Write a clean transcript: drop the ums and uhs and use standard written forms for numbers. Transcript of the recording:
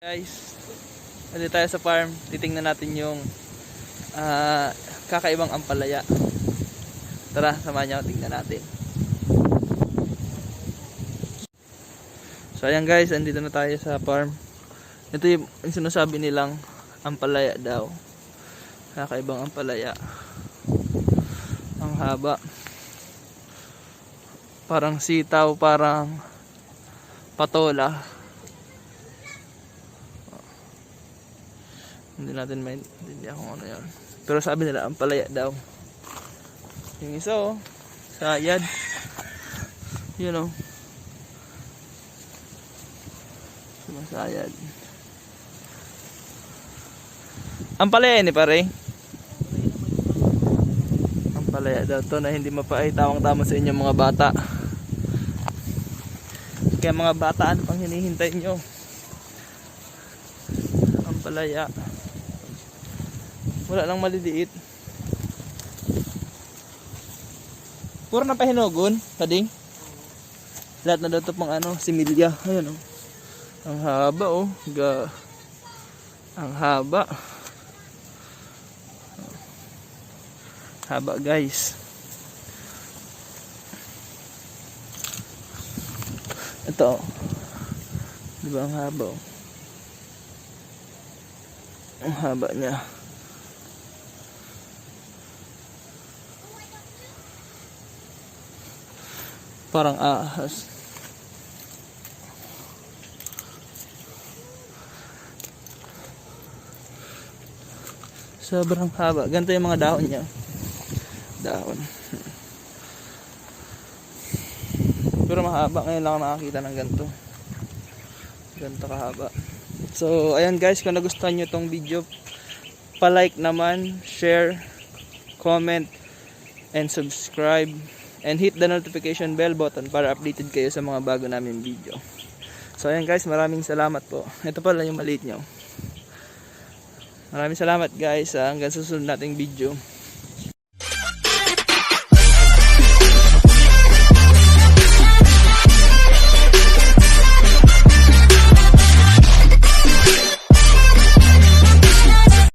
Guys, nandito tayo sa farm. Titingnan natin yung kakaibang ampalaya. Tara, samahan niyo, tingnan natin. So ayan guys, andito na tayo sa farm. Ito yung sinasabi nilang ampalaya daw. Kakaibang ampalaya. Ang haba. Parang sitaw, parang patola. Hindi natin maintindihan kung ano yan. Pero sabi nila ampalaya daw. Yung isa oh, sayad. Yun oh. Sumasayad. Ampalaya ni pare. Ampalaya daw to na hindi mapait. Tawang-tama sa inyong mga bata. Kaya mga bata, ano pang hinihintay nyo? Ampalaya. Wala lang maliliit. Puro na pahinugon, pading. Lahat na daw ito pang ano, similya. Ayun oh. Ang haba oh. Ang haba. Haba guys. Ito. Di ba ang haba oh. Ang haba niya. Parang ahas. Sobrang haba. Ganito yung mga dahon niya. Dahon. Pero mahaba. Ngayon lang ako nakakita ng ganito. Ganito kahaba. So ayan guys, kung nagustuhan nyo tong video, pa-like naman, share, comment, and subscribe. And hit the notification bell button para updated kayo sa mga bago namin video. So ayan guys, maraming salamat po. Ito pala yung maliit nyo. Maraming salamat guys. Hanggang susunod nating video.